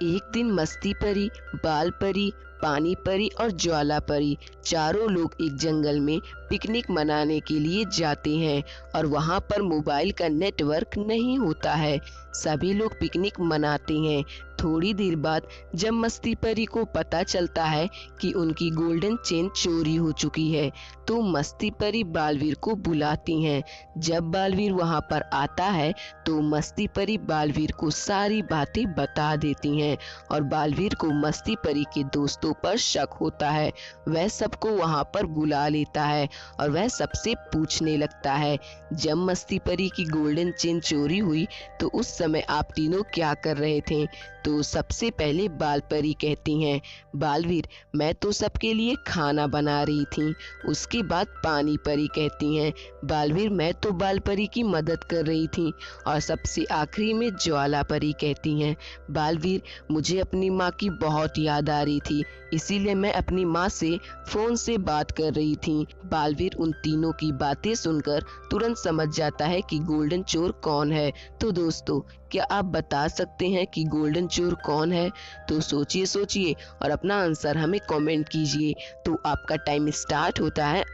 एक दिन मस्ती परी, बाल परी, पानी परी और ज्वाला परी चारों लोग एक जंगल में पिकनिक मनाने के लिए जाते हैं और वहां पर मोबाइल का नेटवर्क नहीं होता है। सभी लोग पिकनिक मनाते हैं। थोड़ी देर बाद जब मस्ती परी को पता चलता है कि उनकी गोल्डन चेन चोरी हो चुकी है, तो मस्ती परी बालवीर को बुलाती हैं। जब बालवीर वहां पर आता है तो मस्ती परी बालवीर को सारी बातें बता देती हैं और बालवीर को मस्ती परी के दोस्तों पर शक होता है। वह सबको वहां पर बुला लेता है और वह सबसे पूछने लगता है, जब मस्ती परी की गोल्डन चेन चोरी हुई तो उस समय आप तीनों क्या कर रहे थे? तो सबसे पहले बाल परी कहती हैं, बालवीर, मैं तो सबके लिए खाना बना रही थी। उसके बाद पानी परी कहती हैं, बालवीर, मैं तो बाल परी की मदद कर रही थी। और सबसे आखिरी में ज्वाला परी कहती हैं, बालवीर, मुझे अपनी माँ की बहुत याद आ रही थी, इसीलिए मैं अपनी माँ से फोन से बात कर रही थी। बालवीर उन तीनों की बातें सुनकर तुरंत समझ जाता है कि गोल्डन चोर कौन है। तो दोस्तों, क्या आप बता सकते हैं कि गोल्डन चोर कौन है? तो सोचिए सोचिए और अपना आंसर हमें कमेंट कीजिए। तो आपका टाइम स्टार्ट होता है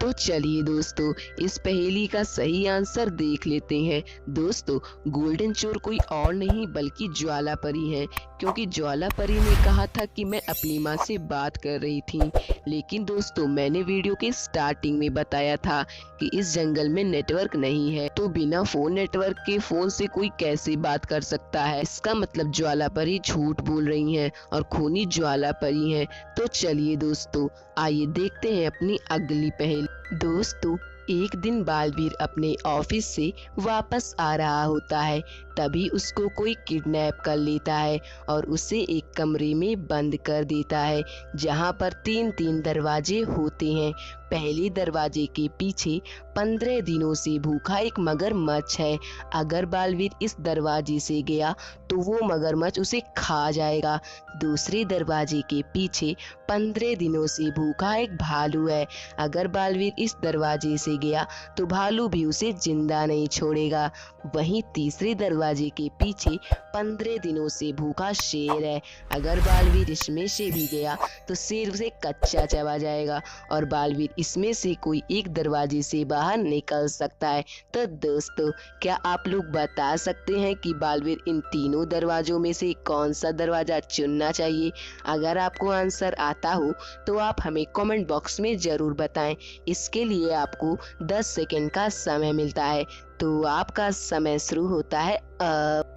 तो चलिए दोस्तों, इस पहेली का सही आंसर देख लेते हैं। दोस्तों, गोल्डन चोर कोई और नहीं बल्कि ज्वाला परी है, क्योंकि ज्वाला परी ने कहा था कि मैं अपनी माँ से बात कर रही थी। लेकिन दोस्तों, मैंने वीडियो के स्टार्टिंग में बताया था कि इस जंगल में नेटवर्क नहीं है, तो बिना फोन नेटवर्क के फोन से कोई कैसे बात कर सकता है? इसका मतलब ज्वाला परी झूठ बोल रही हैं और खूनी ज्वाला परी हैं। तो चलिए दोस्तों, आइए देखते हैं अपनी अगली पहेली। दोस्तों, एक दिन बालवीर अपने ऑफिस से वापस आ रहा होता है, तभी उसको कोई किडनैप कर लेता है और उसे एक कमरे में बंद कर देता है, जहां पर 3-3 दरवाजे होते हैं। पहले दरवाजे के पीछे 15 दिनों से भूखा एक मगरमच्छ है। अगर बालवीर इस दरवाजे से गया तो वो मगरमच्छ उसे खा जाएगा। दूसरे दरवाजे के पीछे 15 दिनों से भूखा एक भालू है। अगर बालवीर इस दरवाजे से गया तो भालू भी उसे जिंदा नहीं छोड़ेगा। वहीं तीसरे दरवाजे के पीछे 15 दिनों से भूखा शेर है। अगर बालवीर इसमें से भी गया तो शेर उसे कच्चा चबा जाएगा और बालवीर इसमें से कोई एक दरवाजे से बाहर निकल सकता है। तो दोस्तों, क्या आप लोग बता सकते हैं कि बालवीर इन तीनों दरवाजों में से कौन सा दरवाजा चुनना चाहिए? अगर आपको आंसर आता हो तो आप हमें कमेंट बॉक्स में जरूर बताएं। इसके लिए आपको 10 सेकंड का समय मिलता है। तो आपका समय शुरू होता है अब।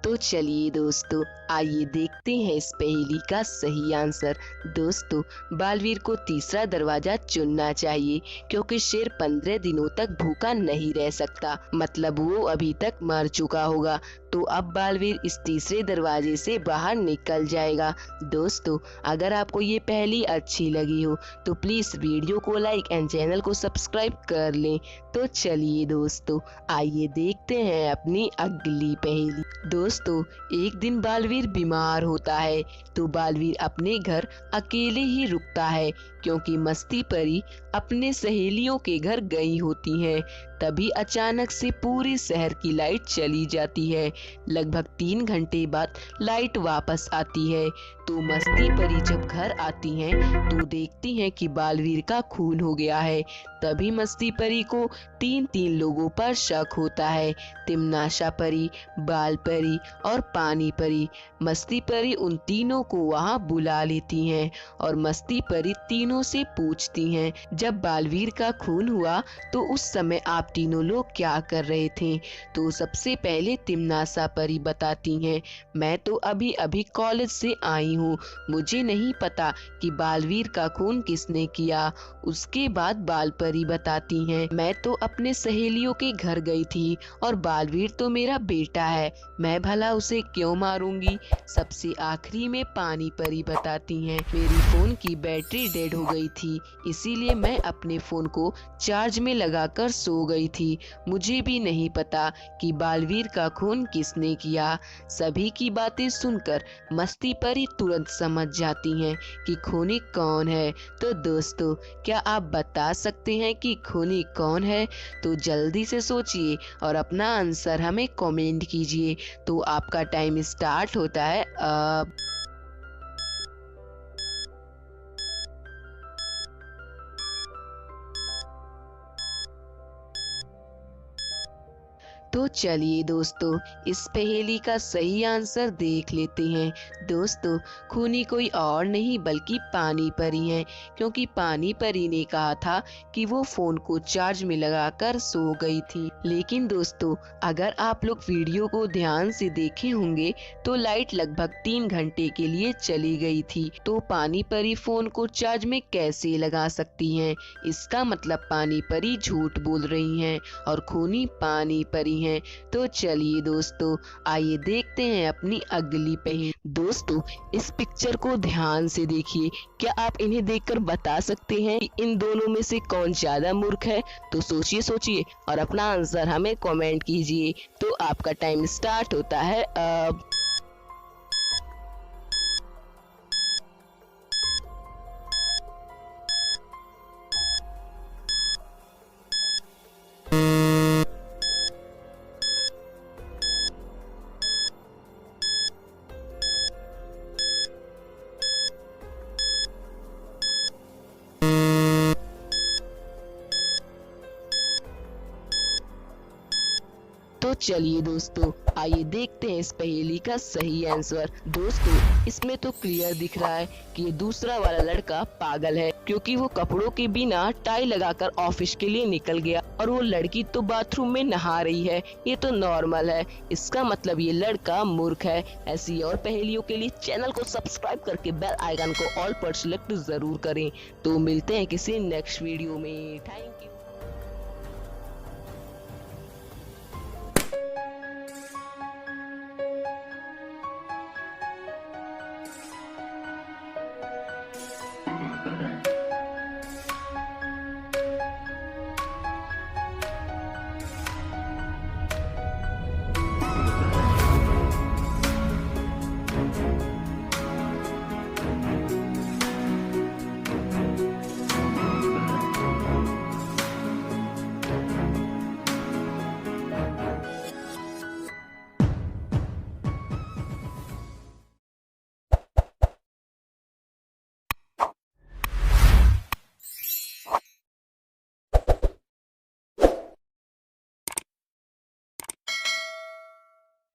तो चलिए दोस्तों, आइए देखते हैं इस पहेली का सही आंसर। दोस्तों, बालवीर को तीसरा दरवाजा चुनना चाहिए, क्योंकि शेर 15 दिनों तक भूखा नहीं रह सकता, मतलब वो अभी तक मर चुका होगा। तो अब बालवीर इस तीसरे दरवाजे से बाहर निकल जाएगा। दोस्तों, अगर आपको ये पहेली अच्छी लगी हो तो प्लीज वीडियो को लाइक एंड चैनल को सब्सक्राइब कर लें। तो चलिए दोस्तों, आइए देखते हैं अपनी अगली पहेली। दोस्तों, एक दिन बालवीर बीमार होता है, तो बालवीर अपने घर अकेले ही रुकता है, क्योंकि मस्ती परी अपने सहेलियों के घर गई होती हैं। तभी अचानक से पूरे शहर की लाइट चली जाती है। लगभग 3 घंटे बाद लाइट वापस आती है। तो मस्ती परी जब घर आती हैं तो देखती हैं कि बालवीर का खून हो गया है। तभी मस्ती परी को 3-3 लोगों पर शक होता है, तिमनाशा परी, बाल परी और पानी परी। मस्ती परी उन तीनों को वहां बुला लेती हैं और मस्ती परी तीनों से पूछती हैं, जब बालवीर का खून हुआ तो उस समय आप तीनों लोग क्या कर रहे थे? तो सबसे पहले तिमनाशा परी बताती हैं, मैं तो अभी अभी कॉलेज से आई हूँ, मुझे नहीं पता कि बालवीर का खून किसने किया। उसके बाद बाल परी परी बताती हैं, मैं तो अपने सहेलियों के घर गई थी और बालवीर तो मेरा बेटा है, मैं भला उसे क्यों मारूंगी। सबसे आखिरी में पानी परी बताती हैं, मेरी फोन की बैटरी डेड हो गई थी, इसीलिए मैं अपने फोन को चार्ज में लगाकर सो गई थी। मुझे भी नहीं पता कि बालवीर का खून किसने किया। सभी की बातें सुनकर मस्ती परी तुरंत समझ जाती हैं कि खूनी कौन है। तो दोस्तों, क्या आप बता सकते हैं कि खूनी कौन है? तो जल्दी से सोचिए और अपना आंसर हमें कमेंट कीजिए। तो आपका टाइम स्टार्ट होता है अब। तो चलिए दोस्तों, इस पहेली का सही आंसर देख लेते हैं। दोस्तों, खूनी कोई और नहीं बल्कि पानी परी हैं, क्योंकि पानी परी ने कहा था कि वो फोन को चार्ज में लगाकर सो गई थी। लेकिन दोस्तों, अगर आप लोग वीडियो को ध्यान से देखे होंगे तो लाइट लगभग 3 घंटे के लिए चली गई थी। तो पानी परी फोन को चार्ज में कैसे लगा सकती हैं? इसका मतलब पानी परी झूठ बोल रही हैं और खूनी पानी परी हैं। तो चलिए दोस्तों, आइए देखते हैं अपनी अगली पहेली। दोस्तों, इस पिक्चर को ध्यान से देखिए। क्या आप इन्हें देखकर बता सकते हैं कि इन दोनों में से कौन ज्यादा मूर्ख है? तो सोचिए और अपना आंसर हमें कमेंट कीजिए। तो आपका टाइम स्टार्ट होता है अब। तो चलिए दोस्तों, आइए देखते हैं इस पहेली का सही आंसर। दोस्तों, इसमें तो क्लियर दिख रहा है कि ये दूसरा वाला लड़का पागल है, क्योंकि वो कपड़ों के बिना टाई लगाकर ऑफिस के लिए निकल गया और वो लड़की तो बाथरूम में नहा रही है। ये तो नॉर्मल है, इसका मतलब ये लड़का मूर्ख है। ऐसी और पहेलियों के लिए चैनल को सब्सक्राइब करके बेल आइकन को ऑल पर सिलेक्ट जरूर करें। तो मिलते हैं किसी नेक्स्ट वीडियो में। Thank you.